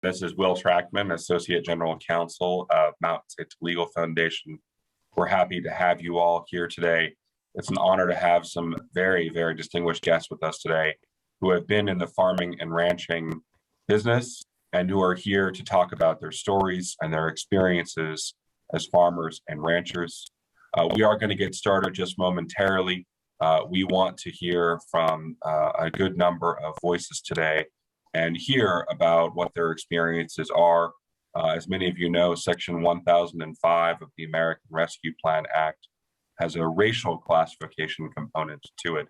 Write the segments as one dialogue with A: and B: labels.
A: This is Will Trackman, Associate General Counsel of Mountain States Legal Foundation. We're happy to have you all here today. It's an honor to have some very, very distinguished guests with us today who have been in the farming and ranching business and who are here to talk about their stories and their experiences as farmers and ranchers. We are going to get started just momentarily. We want to hear from a good number of voices today and hear about what their experiences are. As many of you know, Section 1005 of the American Rescue Plan Act has a racial classification component to it.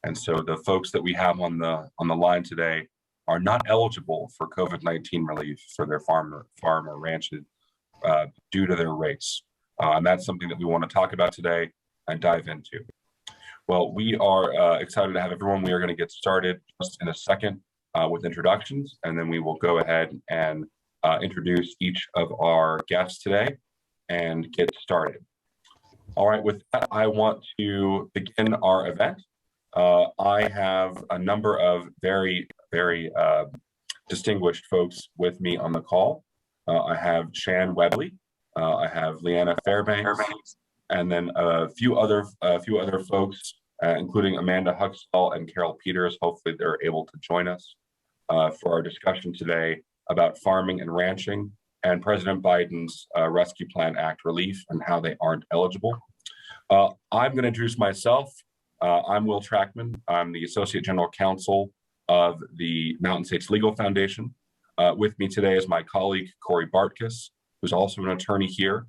A: And so the folks that we have on the line today are not eligible for COVID-19 relief for their farm or ranches due to their race. And that's something that we want to talk about today and dive into. Well, we are excited to have everyone. We are going to get started just in a second with introductions, and then we will go ahead and introduce each of our guests today and get started. All right, with that, I want to begin our event. I have a number of very, very distinguished folks with me on the call. I have Shan Webley, I have Leanna Fairbanks, and then a few other folks, including Amanda Huxtall and Carol Peters. Hopefully they're able to join us for our discussion today about farming and ranching and President Biden's Rescue Plan Act relief and how they aren't eligible. I'm going to introduce myself. I'm Will Trackman. I'm the Associate General Counsel of the Mountain States Legal Foundation. With me today is my colleague, Corey Bartkus, who's also an attorney here.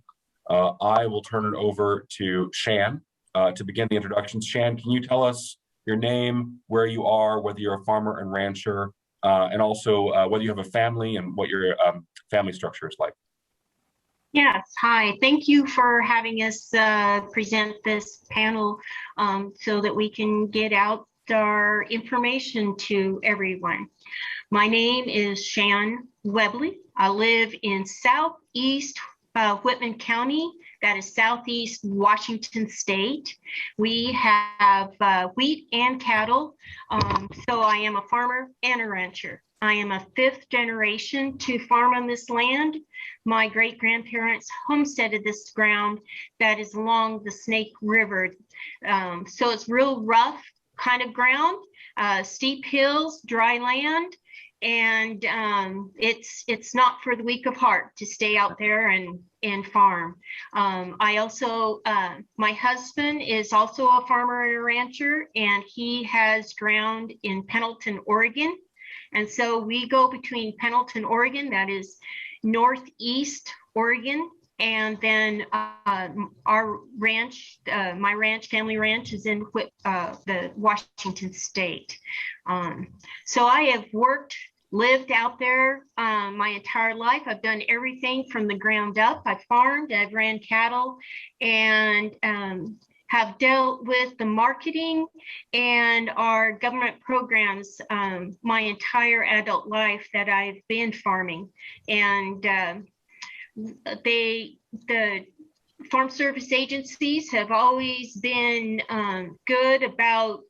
A: I will turn it over to Shan to begin the introductions. Shan, can you tell us your name, where you are, whether you're a farmer and rancher, and also whether you have a family and what your family structure is like?
B: Yes, hi. Thank you for having us present this panel so that we can get out our information to everyone. My name is Shan Webley. I live in southeast Whitman County, that is southeast Washington State. We have wheat and cattle, so I am a farmer and a rancher. I am a fifth generation to farm on this land. My great-grandparents homesteaded this ground that is along the Snake River. So it's real rough kind of ground, steep hills, dry land, and it's not for the weak of heart to stay out there and farm. I also, my husband is also a farmer and a rancher, and he has ground in Pendleton, Oregon. And so we go between Pendleton, Oregon, that is northeast Oregon, and then our ranch, my ranch, family ranch, is in the Washington State. So I have lived out there my entire life. I've done everything from the ground up. I've farmed, I've ran cattle, and have dealt with the marketing and our government programs my entire adult life that I've been farming. And the Farm Service agencies have always been good about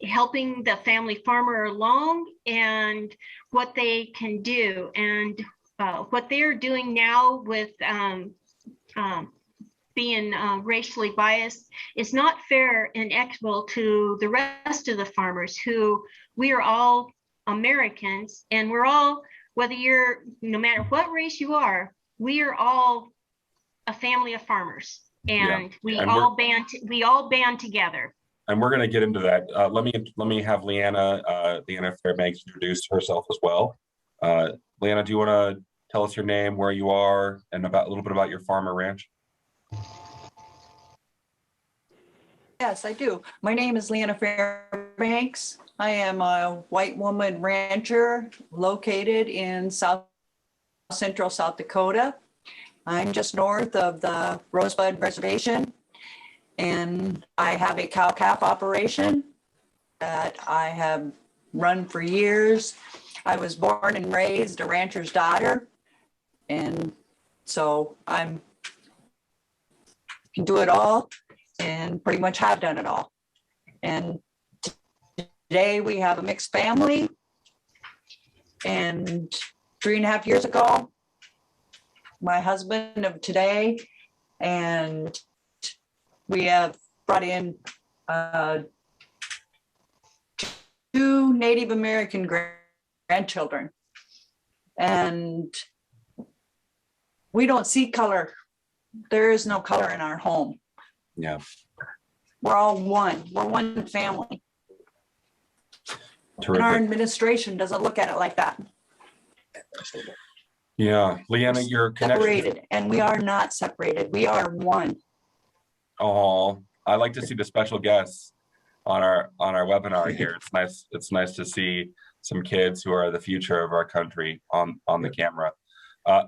B: helping the family farmer along and what they can do. And what they're doing now with being racially biased is not fair and equitable to the rest of the farmers, who we are all Americans, and we're all, whether you're, no matter what race you are, we are all a family of farmers, and we all band together.
A: And we're going to get into that. Let me have Leanna Fairbanks introduce herself as well. Leanna, do you want to tell us your name, where you are, and a little bit about your farm or ranch?
C: Yes, I do. My name is Leanna Fairbanks. I am a white woman rancher located in central South Dakota. I'm just north of the Rosebud Reservation, and I have a cow-calf operation that I have run for years. I was born and raised a rancher's daughter, and so I can do it all and pretty much have done it all. And today we have a mixed family, and 3.5 years ago, my husband of today, and we have brought in 2 Native American grandchildren. And we don't see color. There is no color in our home.
A: Yeah.
C: We're all one. We're one family.
A: Terrific.
C: And our administration doesn't look at it like that.
A: Yeah, Leanna, your connection.
C: Separated, and we are not separated. We are one.
A: Oh, I like to see the special guests on our webinar here. It's nice. It's nice to see some kids who are the future of our country on the camera.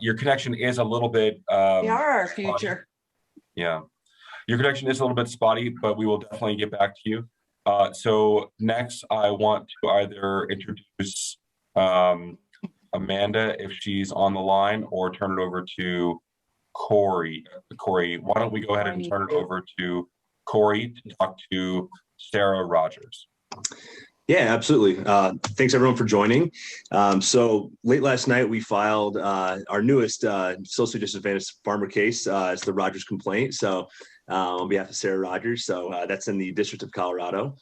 A: Your connection is a little bit.
C: They are our future.
A: Yeah, your connection is a little bit spotty, but we will definitely get back to you. So next, I want to either introduce Amanda, if she's on the line, or turn it over to Corey. Corey, why don't we go ahead and turn it over to Corey to talk to Sara Rogers.
D: Yeah, absolutely. Thanks everyone for joining. So late last night, we filed our newest socially disadvantaged farmer case. It's the Rogers complaint. So on behalf of Sara Rogers, so that's in the District of Colorado.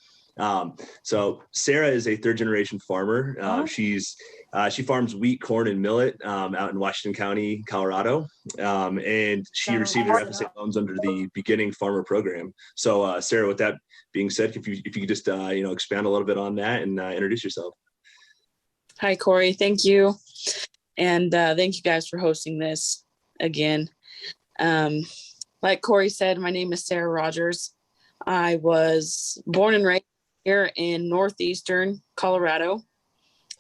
D: So Sara is a 3rd generation farmer. She farms wheat, corn, and millet out in Washington County, Colorado. And she received her FSA loans under the Beginning Farmer Program. So Sara, with that being said, if you could just expand a little bit on that and introduce yourself.
E: Hi, Corey. Thank you. And thank you guys for hosting this again. Like Corey said, my name is Sara Rogers. I was born and raised here in northeastern Colorado,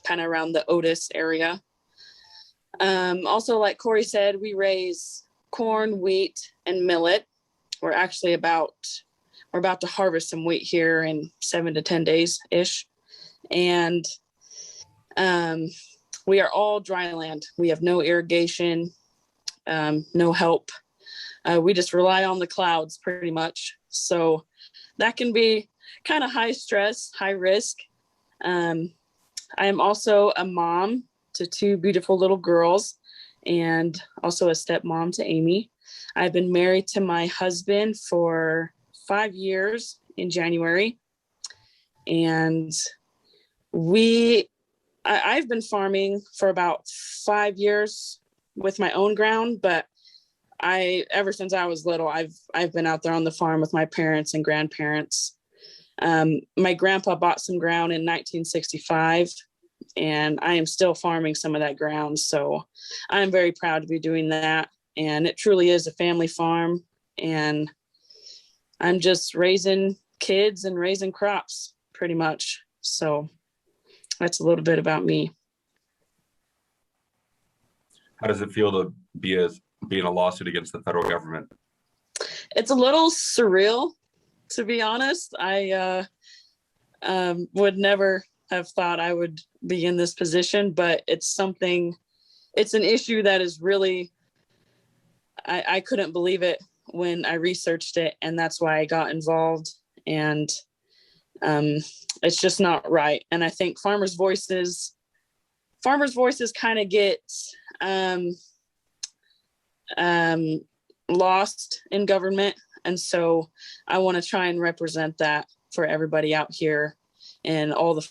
E: kind of around the Otis area. Also, like Corey said, we raise corn, wheat, and millet. We're about to harvest some wheat here in 7 to 10 days-ish. And we are all dry land. We have no irrigation, no help. We just rely on the clouds pretty much. So that can be kind of high stress, high risk. I am also a mom to 2 beautiful little girls and also a stepmom to Amy. I've been married to my husband for 5 years in January. And I've been farming for about 5 years with my own ground, but ever since I was little, I've been out there on the farm with my parents and grandparents. My grandpa bought some ground in 1965, and I am still farming some of that ground. So I'm very proud to be doing that. And it truly is a family farm. And I'm just raising kids and raising crops pretty much. So that's a little bit about me.
A: How does it feel to be in a lawsuit against the federal government?
E: It's a little surreal, to be honest. I would never have thought I would be in this position, but it's an issue that is really, I couldn't believe it when I researched it, and that's why I got involved. And it's just not right. And I think farmers' voices kind of get lost in government. And so I want to try and represent that for everybody out here and all the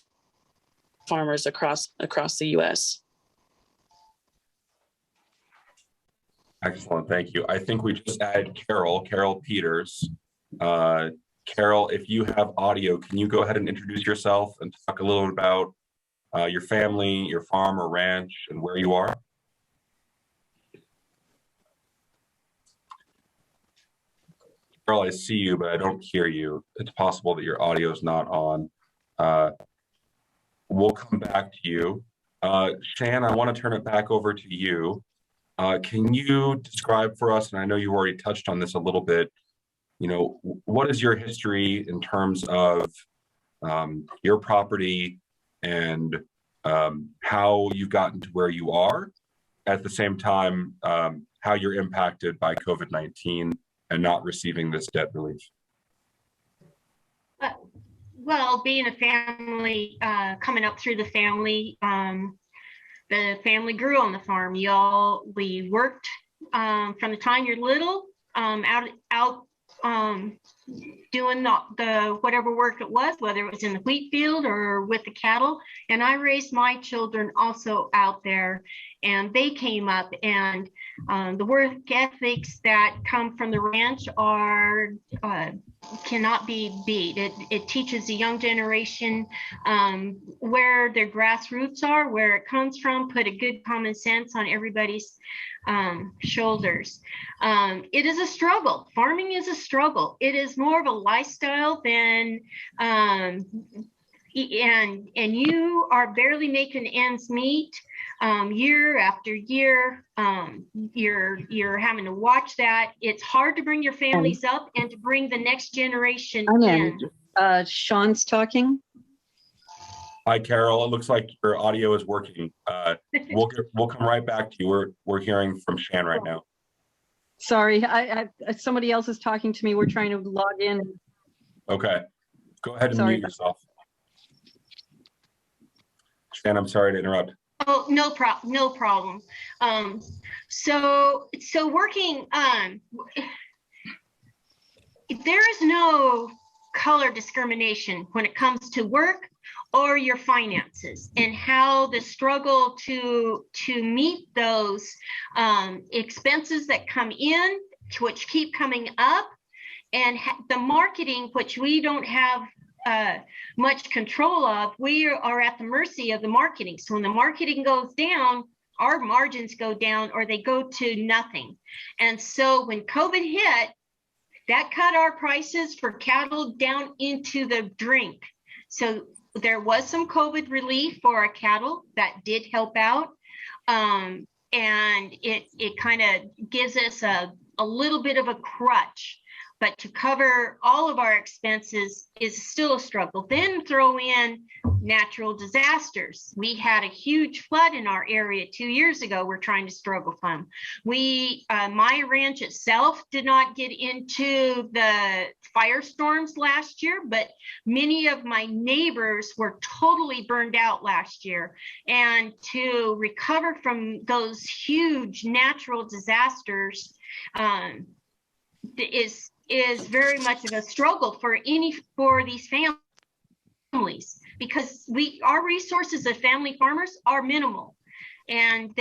E: farmers across the U.S.
A: Excellent, thank you. I think we just added Carol Peters. Carol, if you have audio, can you go ahead and introduce yourself and talk a little about your family, your farm or ranch, and where you are? Carol, I see you, but I don't hear you. It's possible that your audio is not on. We'll come back to you. Shan, I want to turn it back over to you. Can you describe for us, and I know you already touched on this a little bit, what is your history in terms of your property and how you've gotten to where you are, at the same time, how you're impacted by COVID-19 and not receiving this debt relief?
B: Well, being a family, coming up through the family, the family grew on the farm. We worked from the time you're little, out doing the whatever work it was, whether it was in the wheat field or with the cattle. And I raised my children also out there, and they came up, and the work ethics that come from the ranch are cannot be beat. It teaches the young generation where their grassroots are, where it comes from, put a good common sense on everybody's shoulders. It is a struggle. Farming is a struggle. It is more of a lifestyle than and you are barely making ends meet year after year. You're having to watch that. It's hard to bring your families up and to bring the next generation in.
F: Sean's talking.
A: Hi, Carol. It looks like your audio is working. We'll come right back to you. We're hearing from Shan right now.
F: Sorry, somebody else is talking to me. We're trying to log in.
A: Okay. Go ahead and
F: Sorry.
A: mute yourself. Shan, I'm sorry to interrupt.
B: Oh, no problem. So working, there is no color discrimination when it comes to work or your finances, and how the struggle to meet those expenses that come in, which keep coming up, and the marketing, which we don't have much control of. We are at the mercy of the marketing. So when the marketing goes down, our margins go down, or they go to nothing. And so when COVID hit, that cut our prices for cattle down into the drink. So there was some COVID relief for our cattle that did help out. And it kind of gives us a little bit of a crutch. But to cover all of our expenses is still a struggle. Then throw in natural disasters. We had a huge flood in our area 2 years ago. We're trying to struggle from. My ranch itself did not get into the firestorms last year, but many of my neighbors were totally burned out last year. And to recover from those huge natural disasters is very much of a struggle for these families, because our resources as family farmers are minimal, and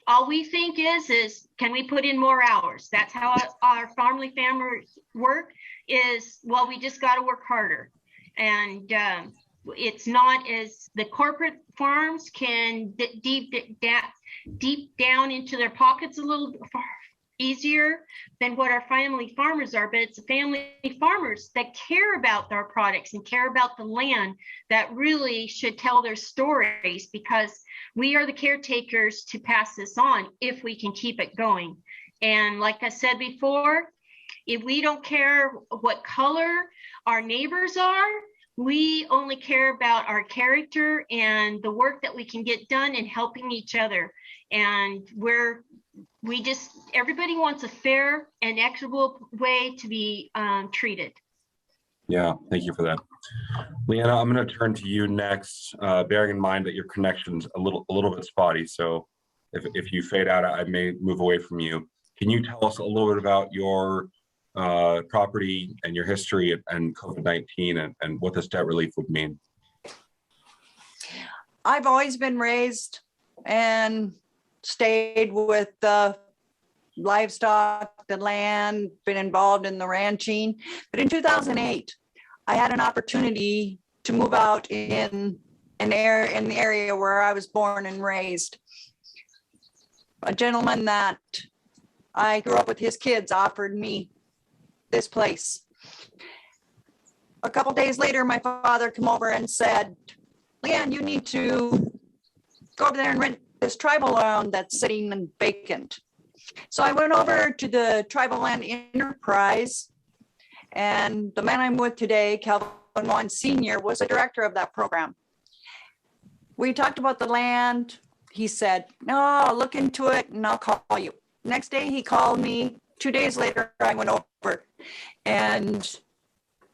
B: all we think is can we put in more hours? That's how our family farmers work, is, well, we just got to work harder. And it's not as the corporate farms can deep down into their pockets a little easier than what our family farmers are, but it's the family farmers that care about their products and care about the land that really should tell their stories, because we are the caretakers to pass this on if we can keep it going. And like I said before, if we don't care what color our neighbors are, we only care about our character and the work that we can get done and helping each other. And everybody wants a fair and equitable way to be treated.
A: Yeah, thank you for that. Leanna, I'm going to turn to you next, bearing in mind that your connection's a little bit spotty. So if you fade out, I may move away from you. Can you tell us a little bit about your property and your history and COVID-19 and what this debt relief would mean?
C: I've always been raised and stayed with the livestock, the land, been involved in the ranching. But in 2008, I had an opportunity to move out in the area where I was born and raised. A gentleman that I grew up with, his kids, offered me this place. A couple days later, my father came over and said, "Leanne, you need to go over there and rent this tribal land that's sitting and vacant." So I went over to the Tribal Land Enterprise, and the man I'm with today, Calvin Wan Sr., was a director of that program. We talked about the land. He said, "No, I'll look into it and I'll call you." Next day he called me. 2 days later, I went over and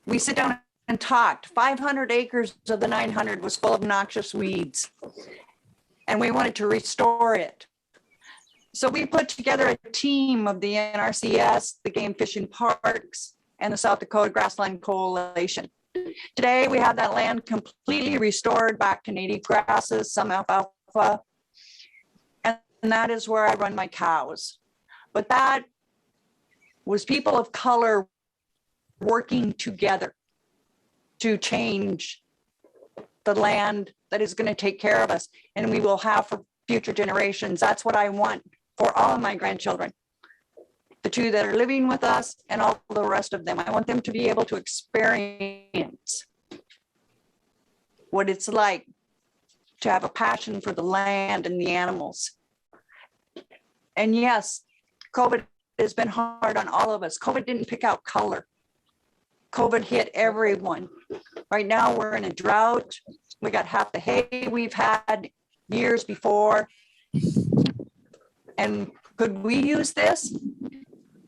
C: we sit down and talked. 500 acres of the 900 was full of noxious weeds. and we wanted to restore it. So we put together a team of the NRCS, the Game Fish and Parks, and the South Dakota Grassland Coalition. Today, we have that land completely restored back to native grasses, some alfalfa, and that is where I run my cows. But that was people of color working together to change the land that is going to take care of us, and we will have for future generations. That's what I want for all of my grandchildren, the two that are living with us and all the rest of them. I want them to be able to experience what it's like to have a passion for the land and the animals. And yes, COVID has been hard on all of us. COVID didn't pick out color. COVID hit everyone. Right now we're in a drought. We got half the hay we've had years before. And could we use this?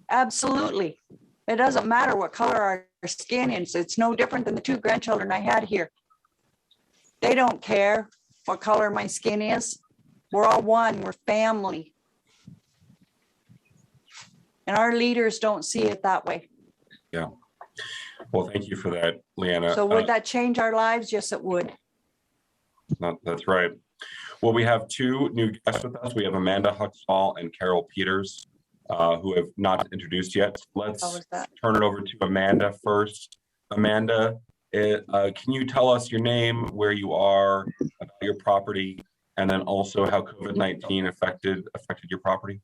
C: Absolutely. It doesn't matter what color our skin is. It's no different than the two grandchildren I had here. They don't care what color my skin is. We're all one, we're family. And our leaders don't see it that way.
A: Yeah. Well, thank you for that, Leanna.
C: So would that change our lives? Yes, it would.
A: That's right. Well, we have two new guests with us. We have Amanda Huxall and Carol Peters, who have not introduced yet. Let's turn it over to Amanda first. Amanda, can you tell us your name, where you are, about your property, and then also how COVID-19 affected your property?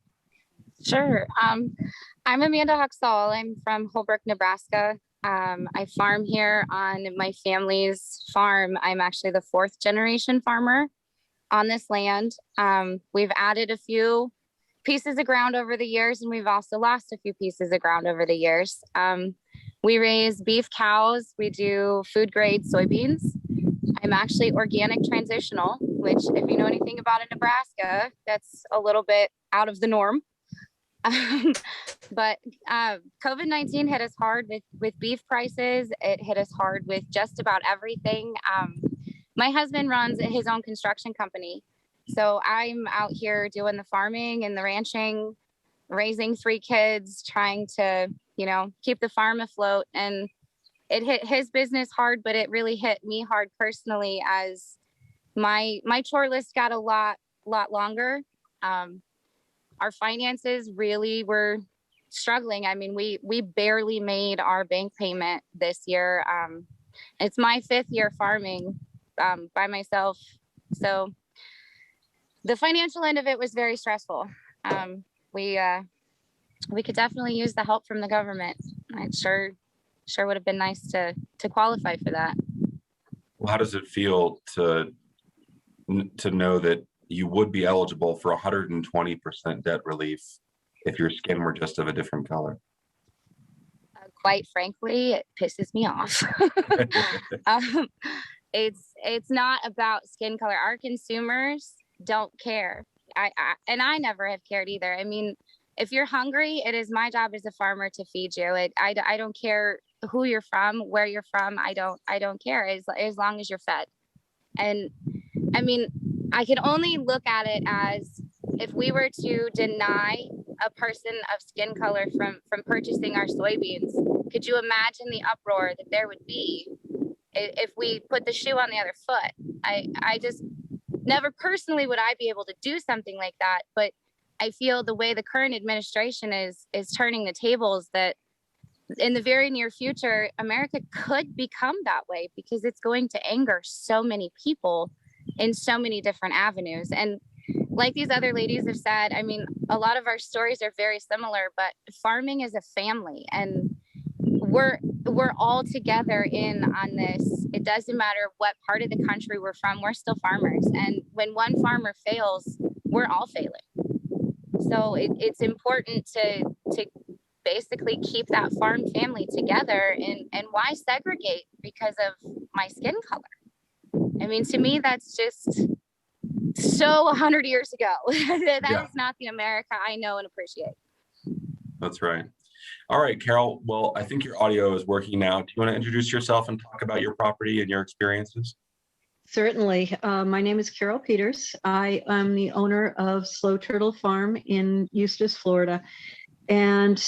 G: Sure. I'm Amanda Huxall. I'm from Holbrook, Nebraska. I farm here on my family's farm. I'm actually the 4th generation farmer on this land. We've added a few pieces of ground over the years, and we've also lost a few pieces of ground over the years. We raise beef cows. We do food grade soybeans. I'm actually organic transitional, which if you know anything about in Nebraska, that's a little bit out of the norm. But COVID-19 hit us hard with beef prices. It hit us hard with just about everything. My husband runs his own construction company. So I'm out here doing the farming and the ranching, raising 3 kids, trying to, keep the farm afloat. And it hit his business hard, but it really hit me hard personally as my chore list got a lot longer. Our finances really were struggling. I mean, we barely made our bank payment this year. It's my 5th year farming by myself. So the financial end of it was very stressful. We could definitely use the help from the government. It sure would have been nice to qualify for that.
A: Well, how does it feel to know that you would be eligible for 120% debt relief if your skin were just of a different color?
G: Quite frankly, it pisses me off. It's not about skin color. Our consumers don't care. I never have cared either. I mean, if you're hungry, it is my job as a farmer to feed you. I don't care who you're from, where you're from. I don't care as long as you're fed. And I mean, I can only look at it as if we were to deny a person of skin color from purchasing our soybeans, could you imagine the uproar that there would be if we put the shoe on the other foot? I just never personally would I be able to do something like that, but I feel the way the current administration is turning the tables, that in the very near future, America could become that way because it's going to anger so many people in so many different avenues. And like these other ladies have said, I mean, a lot of our stories are very similar, but farming is a family, and we're all together in on this. It doesn't matter what part of the country we're from, we're still farmers. And when one farmer fails, we're all failing. So it's important to basically keep that farm family together. And why segregate because of my skin color? I mean, to me, that's just so 100 years ago. That is not the America I know and appreciate.
A: That's right. All right, Carol. Well, I think your audio is working now. Do you want to introduce yourself and talk about your property and your experiences?
F: Certainly. My name is Carol Peters. I am the owner of Slow Turtle Farm in Eustis, Florida. And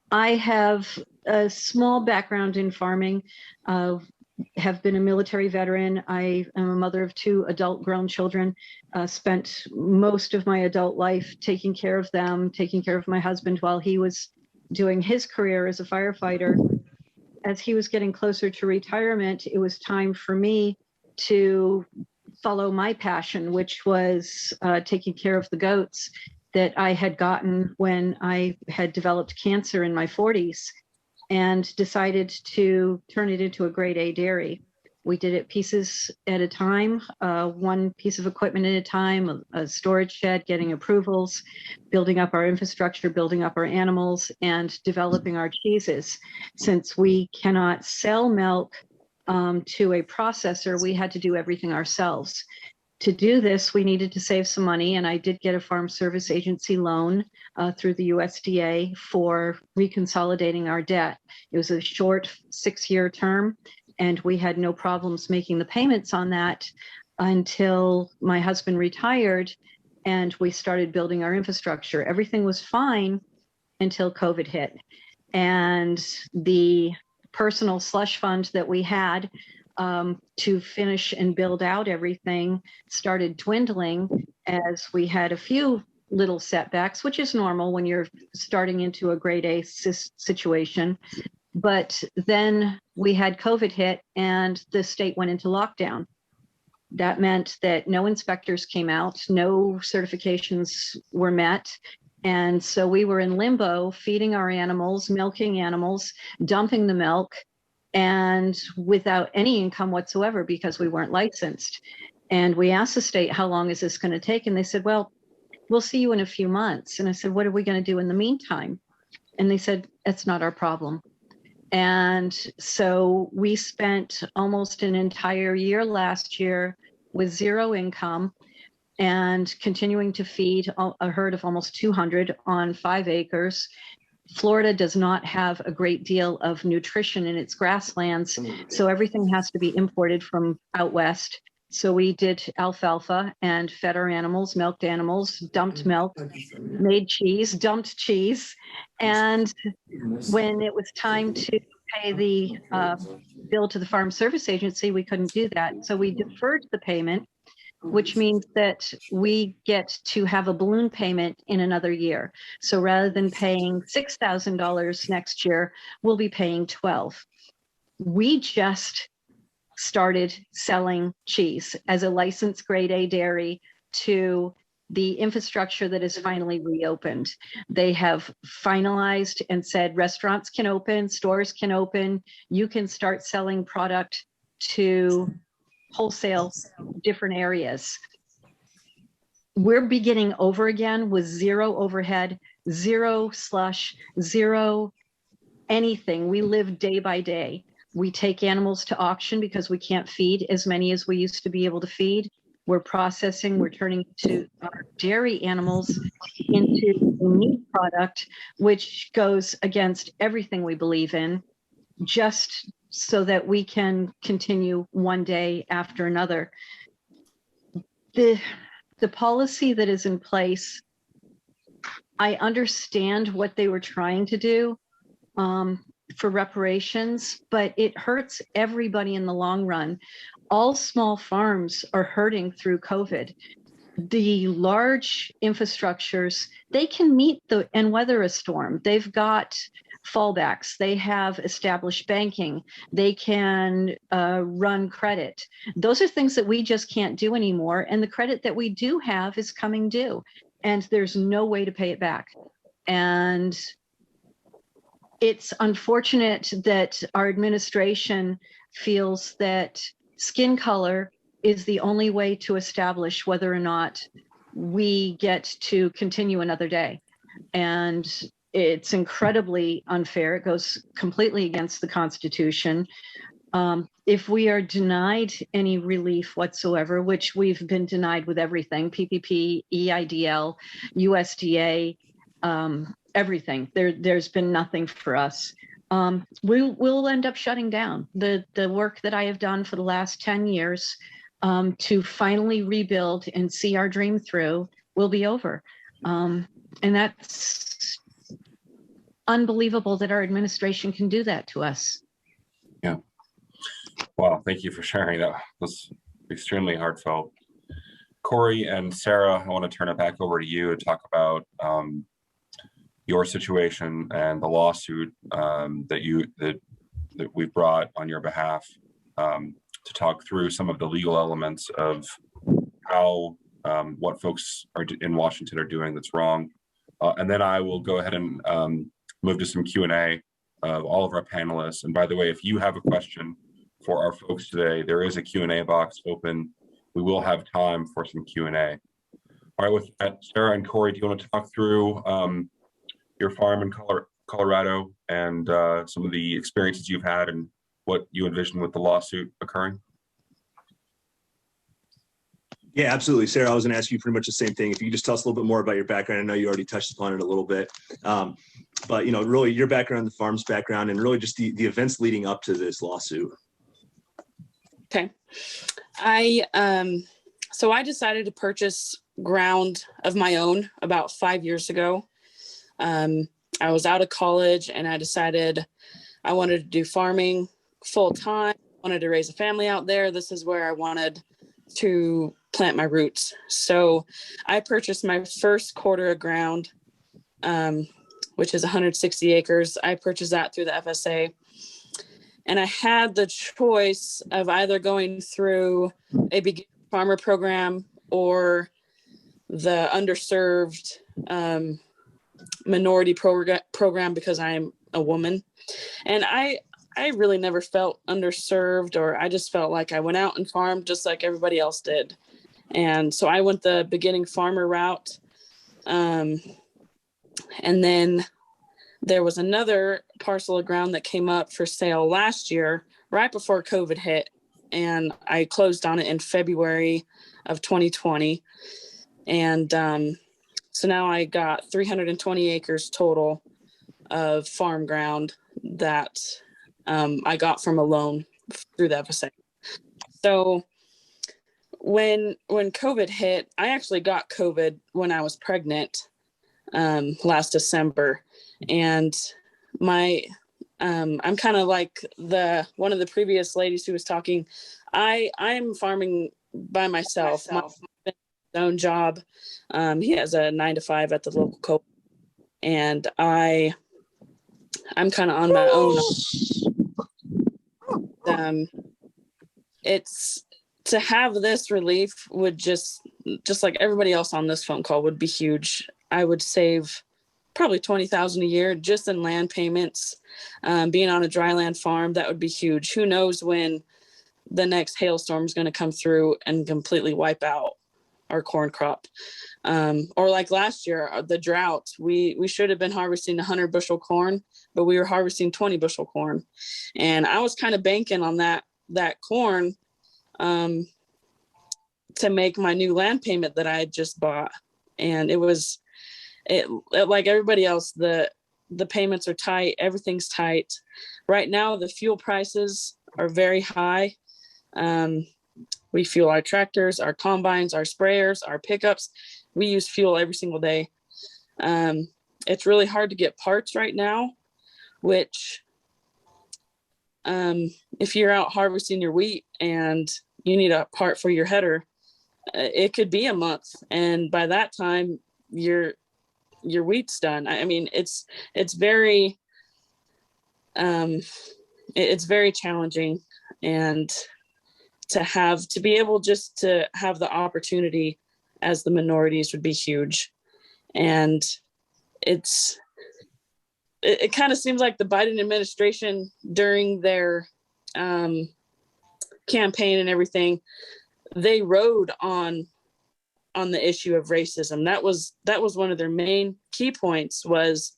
F: I have a small background in farming, have been a military veteran. I am a mother of 2 adult grown children, spent most of my adult life taking care of them, taking care of my husband while he was doing his career as a firefighter. As he was getting closer to retirement, it was time for me to follow my passion, which was taking care of the goats that I had gotten when I had developed cancer in my 40s, and decided to turn it into a grade A dairy. We did it pieces at a time, one piece of equipment at a time, a storage shed, getting approvals, building up our infrastructure, building up our animals, and developing our cheeses. Since we cannot sell milk to a processor, we had to do everything ourselves. To do this, we needed to save some money, and I did get a Farm Service Agency loan through the USDA for reconsolidating our debt. It was a short 6-year term, and we had no problems making the payments on that until my husband retired and we started building our infrastructure. Everything was fine until COVID hit, and the personal slush fund that we had to finish and build out everything started dwindling as we had a few little setbacks, which is normal when you're starting into a grade A situation. But then we had COVID hit and the state went into lockdown. That meant that no inspectors came out, no certifications were met. And so we were in limbo, feeding our animals, milking animals, dumping the milk, and without any income whatsoever because we weren't licensed. And we asked the state, how long is this going to take? And they said, well, we'll see you in a few months. And I said, what are we going to do in the meantime? And they said, it's not our problem. And so we spent almost an entire year last year with 0 income and continuing to feed a herd of almost 200 on 5 acres. Florida does not have a great deal of nutrition in its grasslands, so everything has to be imported from out west. So we did alfalfa and fed our animals, milked animals, dumped milk, made cheese, dumped cheese. And when it was time to pay the bill to the Farm Service Agency, we couldn't do that. So we deferred the payment, which means that we get to have a balloon payment in another year. So rather than paying $6,000 next year, we'll be paying $12,000. We just started selling cheese as a licensed grade A dairy to the infrastructure that is finally reopened. They have finalized and said restaurants can open, stores can open, you can start selling product to wholesale different areas. We're beginning over again with 0 overhead, 0 slush, 0 anything. We live day by day. We take animals to auction because we can't feed as many as we used to be able to feed. We're processing, we're turning to our dairy animals into a meat product, which goes against everything we believe in, just so that we can continue one day after another. The policy that is in place, I understand what they were trying to do for reparations, but it hurts everybody in the long run. All small farms are hurting through COVID. The large infrastructures, they can meet and weather a storm. They've got fallbacks. They have established banking. They can run credit. Those are things that we just can't do anymore. And the credit that we do have is coming due, and there's no way to pay it back. And it's unfortunate that our administration feels that skin color is the only way to establish whether or not we get to continue another day. And it's incredibly unfair. It goes completely against the Constitution. If we are denied any relief whatsoever, which we've been denied with everything, PPP, EIDL, USDA, everything, there's been nothing for us. We'll end up shutting down. The work that I have done for the last 10 years to finally rebuild and see our dream through will be over. And that's unbelievable that our administration can do that to us.
A: Yeah. Well, thank you for sharing. That was extremely heartfelt. Corey and Sarah, I want to turn it back over to you to talk about your situation and the lawsuit that we brought on your behalf, to talk through some of the legal elements of how what folks in Washington are doing that's wrong. And then I will go ahead and move to some Q&A of all of our panelists. And by the way, if you have a question for our folks today, there is a Q&A box open. We will have time for some Q&A. All right, with that, Sarah and Corey, do you want to talk through your farm in Colorado and some of the experiences you've had and what you envision with the lawsuit occurring?
D: Yeah, absolutely. Sarah, I was going to ask you pretty much the same thing. If you could just tell us a little bit more about your background. I know you already touched upon it a little bit, but really your background, the farm's background, and really just the events leading up to this lawsuit.
E: Okay. So I decided to purchase ground of my own about 5 years ago. I was out of college and I decided I wanted to do farming full time, wanted to raise a family out there. This is where I wanted to plant my roots. So I purchased my first quarter of ground, which is 160 acres. I purchased that through the FSA. And I had the choice of either going through a beginner farmer program or the underserved minority program because I'm a woman. And I really never felt underserved, or I just felt like I went out and farmed just like everybody else did. And so I went the beginning farmer route. And then there was another parcel of ground that came up for sale last year, right before COVID hit. And I closed on it in February of 2020. And so now I got 320 acres total of farm ground that I got from a loan through the FSA. So when COVID hit, I actually got COVID when I was pregnant last December. And I'm kind of like one of the previous ladies who was talking. I'm farming by myself. My husband has his own job. He has a 9-to-5 at the local co, and I'm kind of on my own. It's to have this relief would just like everybody else on this phone call would be huge. I would save probably $20,000 a year just in land payments. Being on a dry land farm, that would be huge. Who knows when the next hailstorm is going to come through and completely wipe out our corn crop. Or like last year, the drought, we should have been harvesting 100 bushel corn, but we were harvesting 20 bushel corn. And I was kind of banking on that corn to make my new land payment that I had just bought. And it like everybody else, the payments are tight. Everything's tight. Right now, the fuel prices are very high. We fuel our tractors, our combines, our sprayers, our pickups. We use fuel every single day. It's really hard to get parts right now, which if you're out harvesting your wheat and you need a part for your header, it could be a month. And by that time, your wheat's done. I mean, it's very challenging, and to be able just to have the opportunity as the minorities would be huge. And it kind of seems like the Biden administration during their campaign and everything, they rode on the issue of racism. That was one of their main key points, was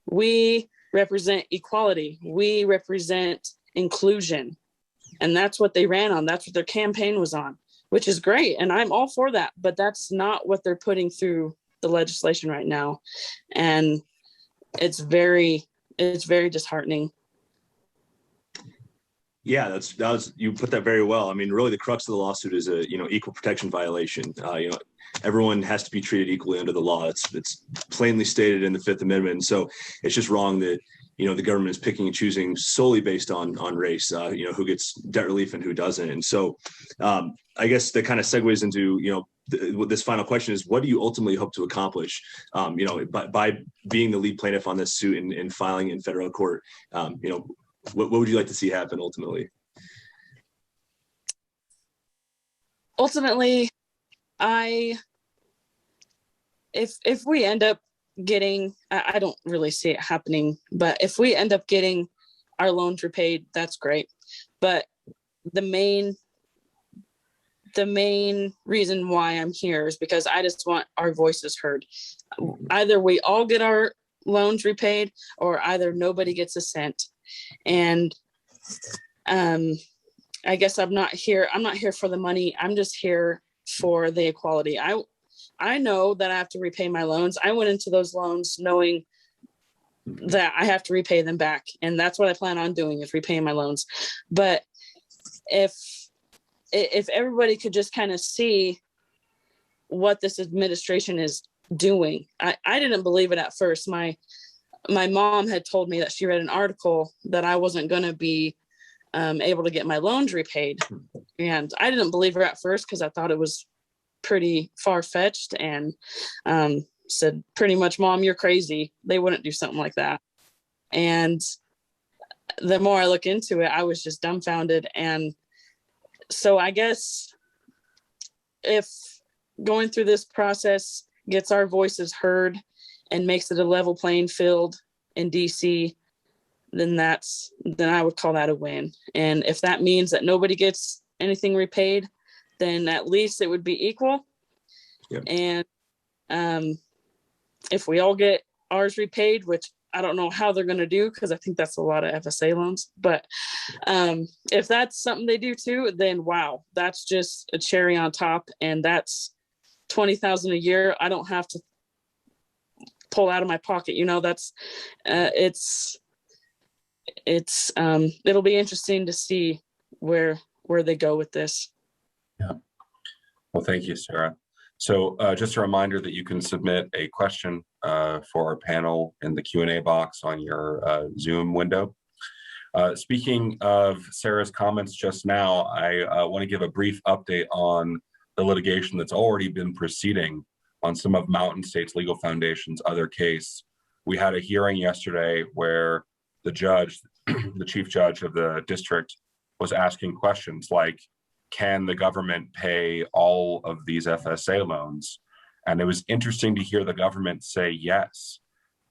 E: we represent equality. We represent inclusion. And that's what they ran on. That's what their campaign was on, which is great. And I'm all for that, but that's not what they're putting through the legislation right now. And it's very disheartening.
D: Yeah, you put that very well. I mean, really, the crux of the lawsuit is a equal protection violation. Everyone has to be treated equally under the law. It's plainly stated in the Fifth Amendment. So it's just wrong that the government is picking and choosing solely based on race. Who gets debt relief and who doesn't. And so I guess that kind of segues into this final question is, what do you ultimately hope to accomplish? By being the lead plaintiff on this suit and filing in federal court. What would you like to see happen ultimately?
E: Ultimately, if we end up getting, I don't really see it happening, but if we end up getting our loans repaid, that's great. But the main reason why I'm here is because I just want our voices heard. Either we all get our loans repaid, or either nobody gets a cent. And I guess I'm not here for the money. I'm just here for the equality. I know that I have to repay my loans. I went into those loans knowing that I have to repay them back. And that's what I plan on doing, is repaying my loans. But if everybody could just kind of see what this administration is doing. I didn't believe it at first. My mom had told me that she read an article that I wasn't going to be able to get my loans repaid. And I didn't believe her at first because I thought it was pretty far-fetched, and said pretty much, "Mom, you're crazy. They wouldn't do something like that." And the more I look into it, I was just dumbfounded. And so I guess if going through this process gets our voices heard and makes it a level playing field in DC, then I would call that a win. And if that means that nobody gets anything repaid, then at least it would be equal.
D: Yep.
E: And if we all get ours repaid, which I don't know how they're going to do, because I think that's a lot of FSA loans, but if that's something they do too, then wow, that's just a cherry on top. And that's $20,000 a year. I don't have to pull out of my pocket. That's it'll be interesting to see where they go with this.
A: Yeah. Well, thank you, Sarah. So just a reminder that you can submit a question for our panel in the Q&A box on your Zoom window. Speaking of Sarah's comments just now, I want to give a brief update on the litigation that's already been proceeding on some of Mountain State's Legal Foundation's other case. We had a hearing yesterday where the judge, the chief judge of the district, was asking questions like, can the government pay all of these FSA loans? And it was interesting to hear the government say yes,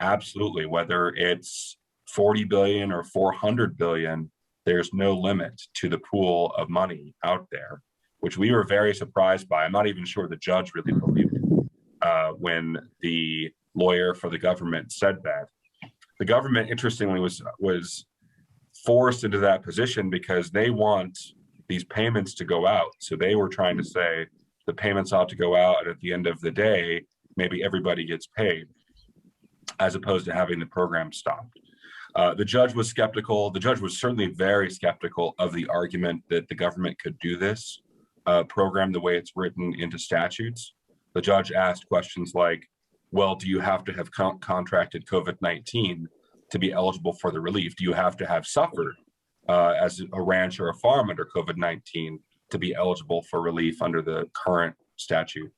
A: absolutely. Whether it's 40 billion or 400 billion, there's no limit to the pool of money out there, which we were very surprised by. I'm not even sure the judge really believed it when the lawyer for the government said that. The government, interestingly, was forced into that position because they want these payments to go out. So they were trying to say the payments ought to go out, and at the end of the day, maybe everybody gets paid, as opposed to having the program stopped. The judge was skeptical. The judge was certainly very skeptical of the argument that the government could do this program the way it's written into statutes. The judge asked questions like, well, do you have to have contracted COVID-19 to be eligible for the relief? Do you have to have suffered as a ranch or a farm under COVID-19 to be eligible for relief under the current statute?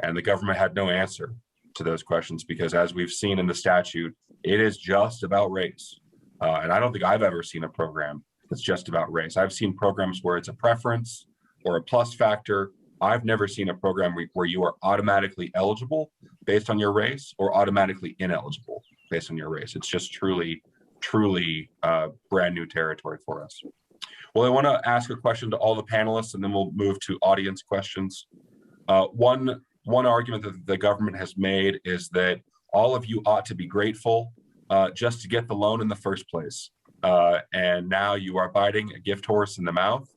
A: And the government had no answer to those questions, because as we've seen in the statute, it is just about race. And I don't think I've ever seen a program that's just about race. I've seen programs where it's a preference or a plus factor. I've never seen a program where you are automatically eligible based on your race or automatically ineligible based on your race. It's just truly brand new territory for us. Well, I want to ask a question to all the panelists, and then we'll move to audience questions. One argument that the government has made is that all of you ought to be grateful just to get the loan in the first place. And now you are biting a gift horse in the mouth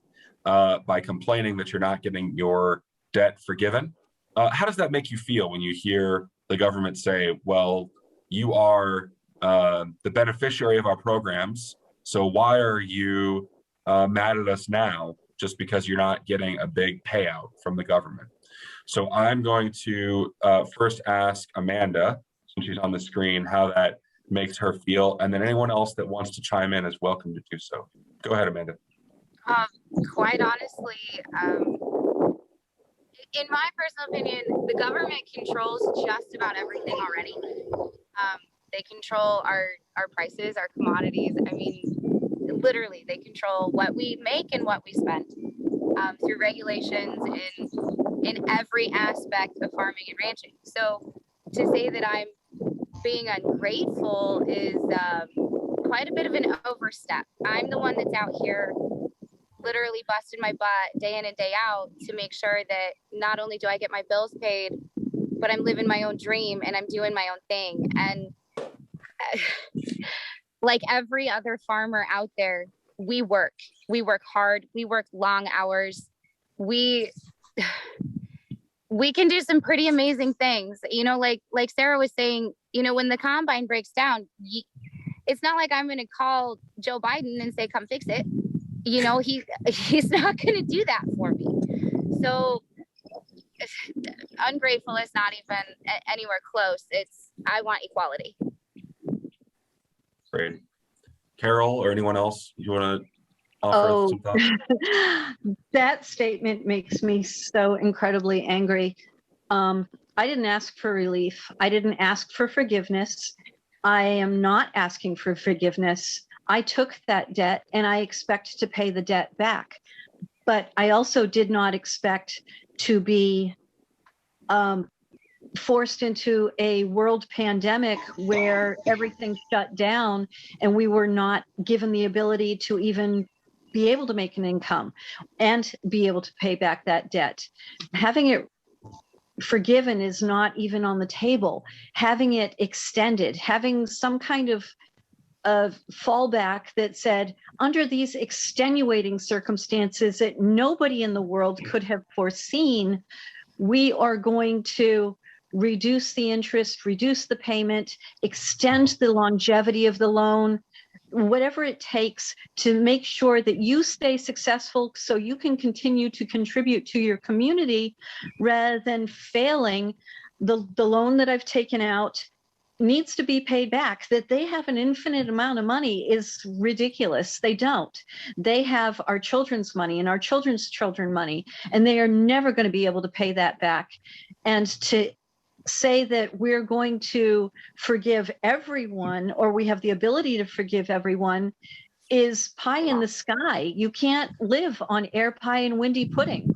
A: by complaining that you're not getting your debt forgiven. How does that make you feel when you hear the government say, well, you are the beneficiary of our programs, so why are you mad at us now just because you're not getting a big payout from the government. So I'm going to first ask Amanda, since she's on the screen, how that makes her feel, and then anyone else that wants to chime in is welcome to do so. Go ahead, Amanda.
G: Quite honestly, in my personal opinion, the government controls just about everything already. They control our prices, our commodities. I mean, literally, they control what we make and what we spend through regulations in every aspect of farming and ranching. So to say that I'm being ungrateful is quite a bit of an overstep. I'm the one that's out here literally busting my butt day in and day out to make sure that not only do I get my bills paid, but I'm living my own dream and I'm doing my own thing. And like every other farmer out there, we work hard, we work long hours. We can do some pretty amazing things, you know, like Sarah was saying, you know, when the combine breaks down, it's not like I'm going to call Joe Biden and say, come fix it. You know, he's not going to do that for me. So ungrateful is not even anywhere close. I want equality.
A: Great. Carol or anyone else you want to offer some thoughts?
F: That statement makes me so incredibly angry. I didn't ask for relief. I didn't ask for forgiveness. I am not asking for forgiveness. I took that debt and I expect to pay the debt back. But I also did not expect to be forced into a world pandemic where everything shut down and we were not given the ability to even be able to make an income and be able to pay back that debt. Having it forgiven is not even on the table. Having it extended, having some kind of fallback that said, under these extenuating circumstances that nobody in the world could have foreseen, we are going to reduce the interest, reduce the payment, extend the longevity of the loan, whatever it takes to make sure that you stay successful so you can continue to contribute to your community rather than failing. The loan that I've taken out needs to be paid back. That they have an infinite amount of money is ridiculous. They don't. They have our children's money and our children's children money, and they are never going to be able to pay that back. And to say that we're going to forgive everyone, or we have the ability to forgive everyone, is pie in the sky. You can't live on air pie and windy pudding.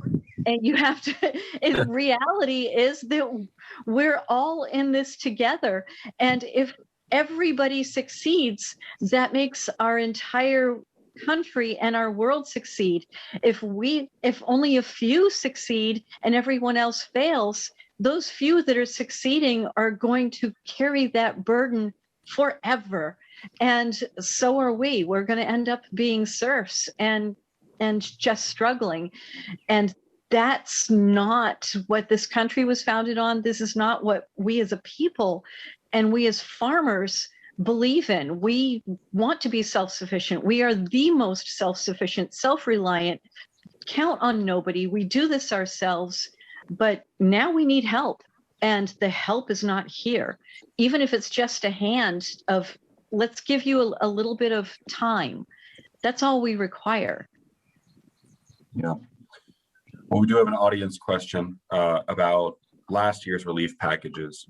F: And you have to, and reality is that we're all in this together. And if everybody succeeds, that makes our entire country and our world succeed. If only a few succeed and everyone else fails, those few that are succeeding are going to carry that burden forever. And so are we. We're going to end up being serfs and just struggling. And that's not what this country was founded on. This is not what we as a people and we as farmers believe in. We want to be self-sufficient. We are the most self-sufficient, self-reliant, count on nobody. We do this ourselves, but now we need help. And the help is not here. Even if it's just a hand of, let's give you a little bit of time. That's all we require.
A: Yeah. Well, we do have an audience question about last year's relief packages.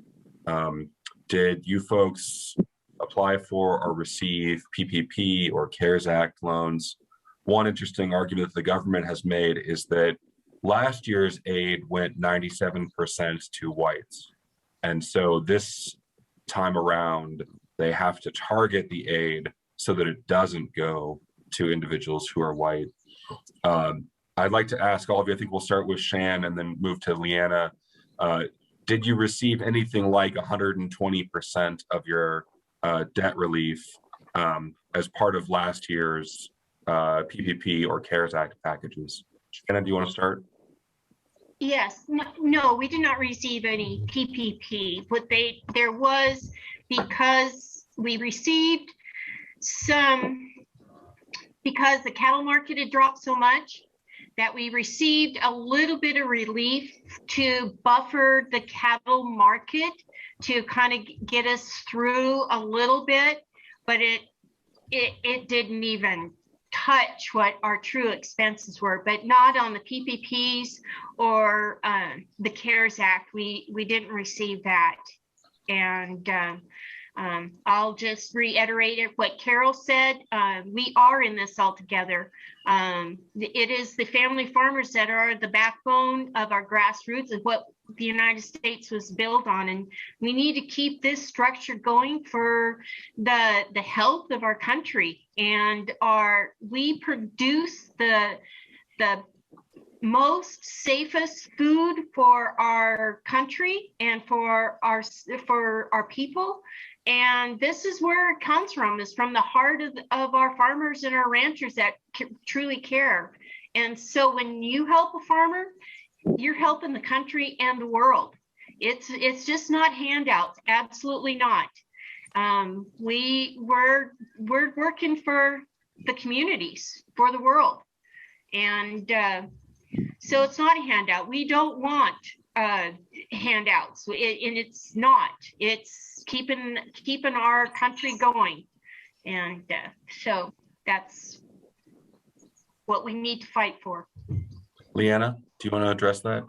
A: Did you folks apply for or receive PPP or CARES Act loans? One interesting argument that the government has made is that last year's aid went 97% to whites. And so this time around, they have to target the aid so that it doesn't go to individuals who are white. I'd like to ask all of you, I think we'll start with Shan and then move to Leanna. Did you receive anything like 120% of your debt relief as part of last year's PPP or CARES Act packages? Shannon, do you want to start?
B: Yes, no, we did not receive any PPP, but there was, because we received some because the cattle market had dropped so much that we received a little bit of relief to buffer the cattle market to kind of get us through a little bit, but it didn't even touch what our true expenses were, but not on the PPPs or the CARES Act. We didn't receive that. And I'll just reiterate what Carol said. We are in this all together. It is the family farmers that are the backbone of our grassroots, of what the United States was built on. And we need to keep this structure going for the health of our country. And we produce the most safest food for our country and for our people. And this is where it comes from, is from the heart of our farmers and our ranchers that truly care. And so when you help a farmer, you're helping the country and the world. It's just not handouts, absolutely not. We're working for the communities, for the world. And so it's not a handout. We don't want handouts, and it's not. It's keeping our country going, and so that's what we need to fight for.
A: Leanna, do you want to address that?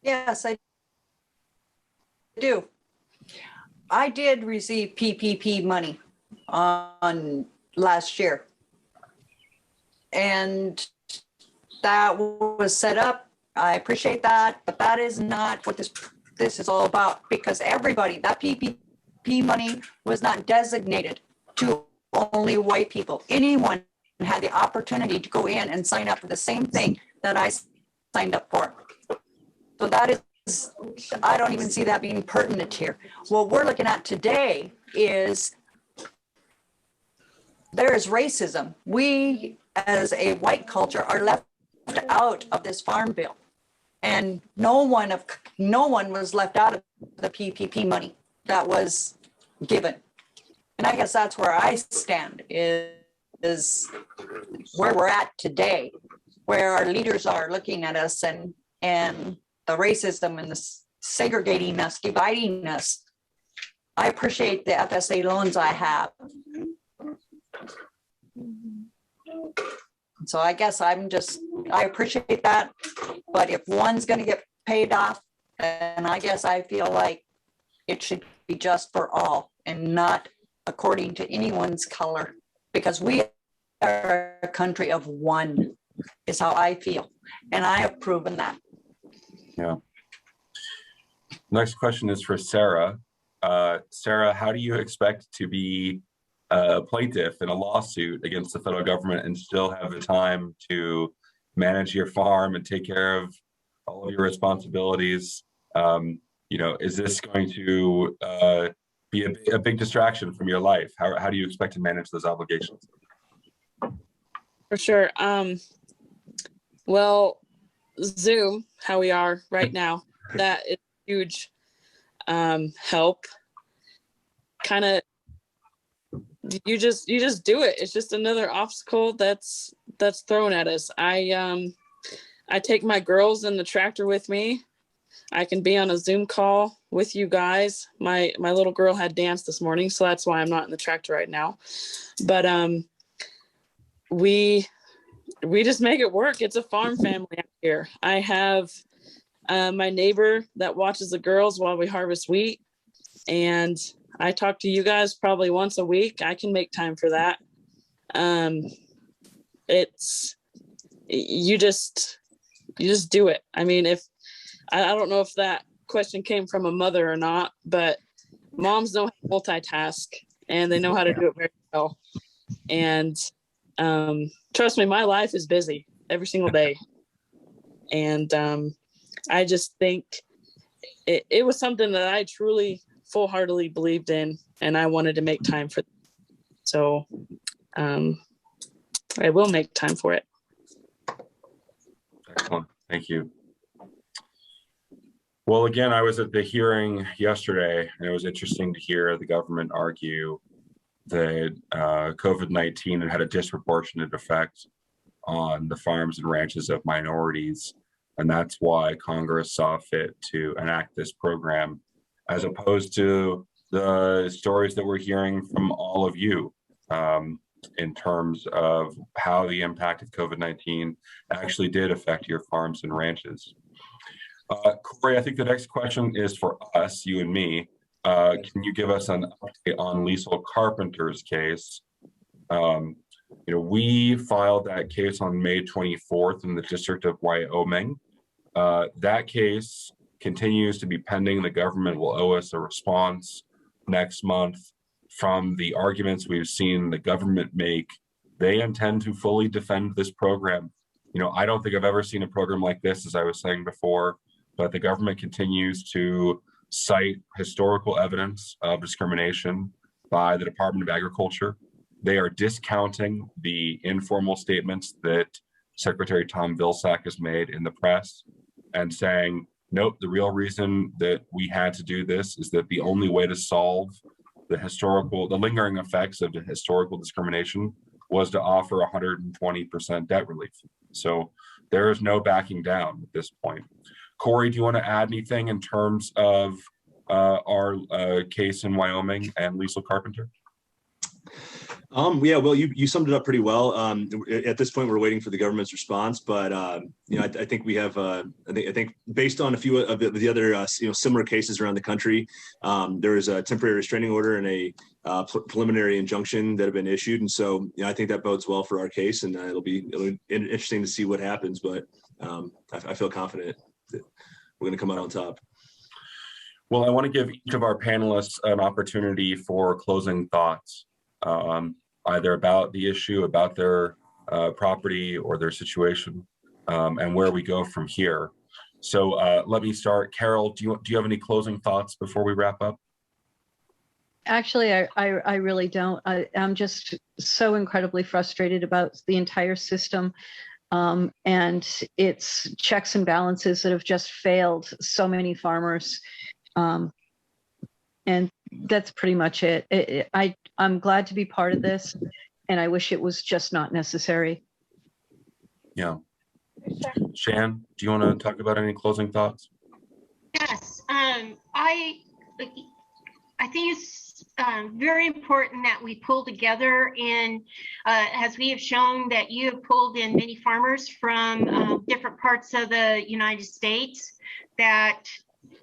C: Yes, I do. I did receive PPP money on last year, and that was set up. I appreciate that, but that is not what this is all about, because everybody, that PPP money was not designated to only white people. Anyone had the opportunity to go in and sign up for the same thing that I signed up for. So that is, I don't even see that being pertinent here. What we're looking at today is there is racism. We, as a white culture, are left out of this farm bill, and no one was left out of the PPP money that was given. And I guess that's where I stand, is where we're at today, where our leaders are looking at us and the racism and the segregating us, dividing us. I appreciate the FSA loans I have. So I guess I appreciate that, but if one's going to get paid off, then I guess I feel like it should be just for all and not according to anyone's color, because we are a country of one, is how I feel. And I have proven that.
A: Yeah. Next question is for Sarah. Sarah, how do you expect to be a plaintiff in a lawsuit against the federal government and still have the time to manage your farm and take care of all of your responsibilities? Is this going to be a big distraction from your life? How do you expect to manage those obligations?
E: For sure. Well, Zoom, how we are right now, that is huge help. Kind of, you just do it. It's just another obstacle that's thrown at us. I take my girls in the tractor with me. I can be on a Zoom call with you guys. My little girl had dance this morning, so that's why I'm not in the tractor right now. But we just make it work. It's a farm family out here. I have my neighbor that watches the girls while we harvest wheat, and I talk to you guys probably once a week. I can make time for that. You just do it. I mean, I don't know if that question came from a mother or not, but moms know how to multitask and they know how to do it very well. And trust me, my life is busy every single day. And I just think it was something that I truly full-heartedly believed in, and I wanted to make time for it. So I will make time for it.
A: Excellent. Thank you. Well, again, I was at the hearing yesterday, and it was interesting to hear the government argue that COVID-19 had a disproportionate effect on the farms and ranches of minorities. And that's why Congress saw fit to enact this program, as opposed to the stories that we're hearing from all of you in terms of how the impact of COVID-19 actually did affect your farms and ranches. Corey, I think the next question is for us, you and me. Can you give us an update on Liesl Carpenter's case? We filed that case on May 24th in the District of Wyoming. That case continues to be pending. The government will owe us a response next month. From the arguments we've seen the government make, they intend to fully defend this program. I don't think I've ever seen a program like this, as I was saying before, but the government continues to cite historical evidence of discrimination by the Department of Agriculture. They are discounting the informal statements that Secretary Tom Vilsack has made in the press and saying, nope, the real reason that we had to do this is that the only way to solve the lingering effects of the historical discrimination was to offer 120% debt relief. So there is no backing down at this point. Corey, do you want to add anything in terms of our case in Wyoming and Liesl Carpenter?
D: Yeah, well, you summed it up pretty well. At this point, we're waiting for the government's response, but I think we have. I think based on a few of the other similar cases around the country, there is a temporary restraining order and a preliminary injunction that have been issued, and so I think that bodes well for our case, and it'll be interesting to see what happens. But I feel confident that we're going to come out on top.
A: Well, I want to give each of our panelists an opportunity for closing thoughts. Either about the issue, about their property or their situation, and where we go from here. So let me start. Carol, do you have any closing thoughts before we wrap up?
F: Actually, I really don't. I'm just so incredibly frustrated about the entire system and its checks and balances that have just failed so many farmers. And that's pretty much it. I'm glad to be part of this, and I wish it was just not necessary.
A: Yeah. Shan, do you want to talk about any closing thoughts?
B: Yes. I think it's very important that we pull together, and as we have shown that you have pulled in many farmers from different parts of the United States, that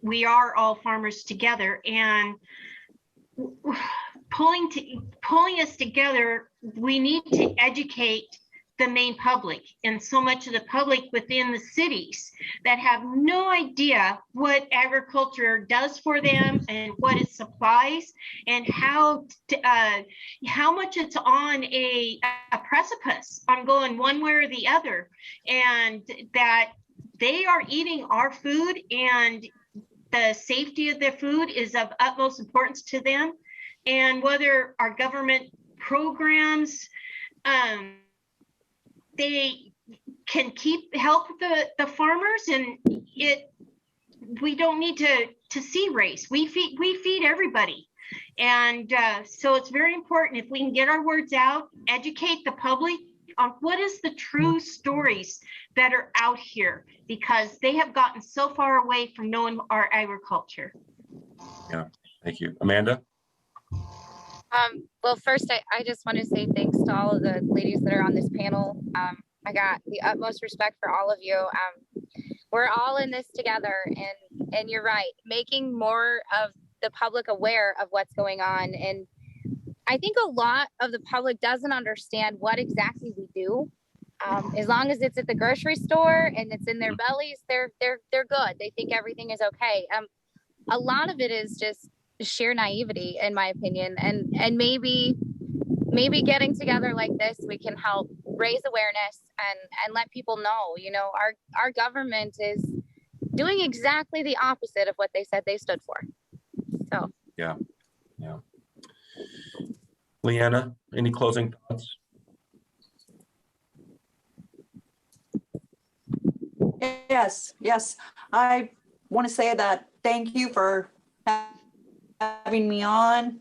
B: we are all farmers together, and pulling us together, we need to educate the main public, and so much of the public within the cities that have no idea what agriculture does for them and what it supplies, and how much it's on a precipice on going one way or the other, and that they are eating our food, and the safety of their food is of utmost importance to them. And whether our government programs, they can help the farmers, and we don't need to see race. We feed everybody. And so it's very important if we can get our words out, educate the public on what is the true stories that are out here, because they have gotten so far away from knowing our agriculture.
A: Yeah, thank you. Amanda?
G: Well, first, I just want to say thanks to all of the ladies that are on this panel. I got the utmost respect for all of you. We're all in this together, and you're right, making more of the public aware of what's going on. And I think a lot of the public doesn't understand what exactly we do. As long as it's at the grocery store and it's in their bellies, they're good. They think everything is okay. A lot of it is just sheer naivety, in my opinion, and maybe getting together like this, we can help raise awareness and let people know, our government is doing exactly the opposite of what they said they stood for. So
A: yeah. Leanna, any closing thoughts?
C: Yes. I want to say that thank you for having me on,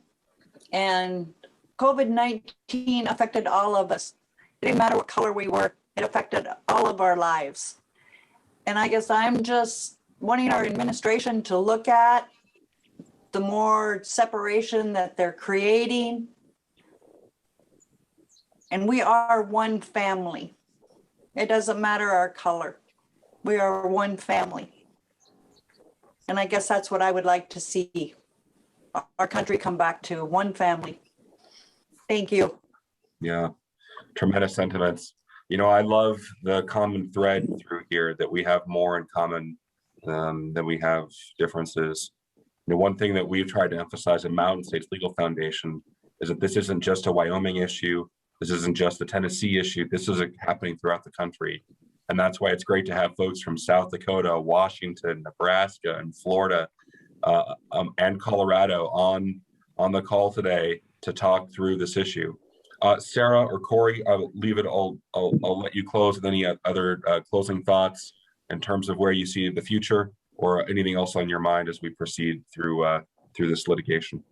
C: and COVID-19 affected all of us. It didn't matter what color we were, it affected all of our lives. And I guess I'm just wanting our administration to look at the more separation that they're creating. And we are one family. It doesn't matter our color. We are one family. And I guess that's what I would like to see our country come back to, one family. Thank you.
A: Yeah, tremendous sentiments. You know, I love the common thread through here that we have more in common than we have differences. You know, one thing that we've tried to emphasize in Mountain States Legal Foundation is that this isn't just a Wyoming issue. This isn't just a Tennessee issue. This is happening throughout the country. And that's why it's great to have folks from South Dakota, Washington, Nebraska, and Florida, and Colorado on the call today to talk through this issue. Sara or Corey, I'll leave it. I'll let you close with any other closing thoughts in terms of where you see the future or anything else on your mind as we proceed through this litigation.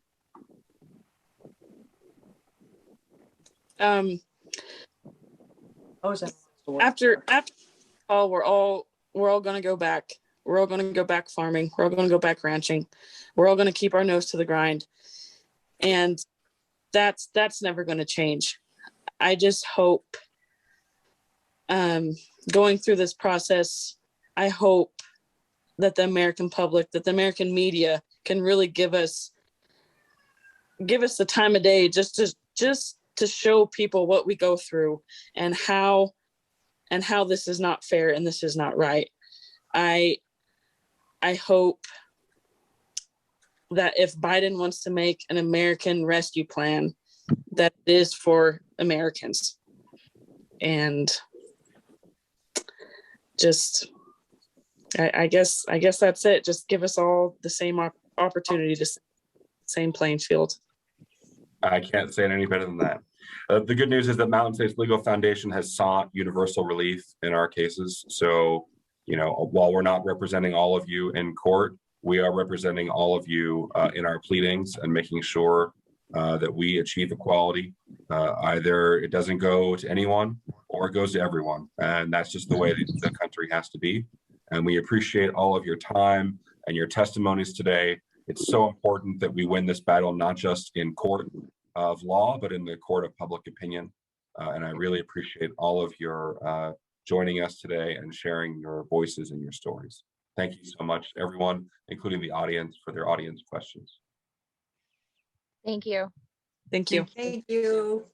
E: After all, we're all going to go back. We're all going to go back farming. We're all going to go back ranching. We're all going to keep our nose to the grind. And that's never going to change. I just hope going through this process, I hope that the American public, that the American media can really give us the time of day just to show people what we go through and how this is not fair and this is not right. I hope that if Biden wants to make an American rescue plan, that it is for Americans. And just, I guess that's it. Just give us all the same opportunity, to same playing field.
A: I can't say it any better than that. The good news is that Mountain States Legal Foundation has sought universal relief in our cases. So, you know, while we're not representing all of you in court, we are representing all of you in our pleadings and making sure that we achieve equality. Either it doesn't go to anyone or it goes to everyone. And that's just the way the country has to be. And we appreciate all of your time and your testimonies today. It's so important that we win this battle, not just in court of law, but in the court of public opinion. And I really appreciate all of your joining us today and sharing your voices and your stories. Thank you so much, everyone, including the audience, for their audience questions.
G: Thank you.
E: Thank you.
C: Thank you.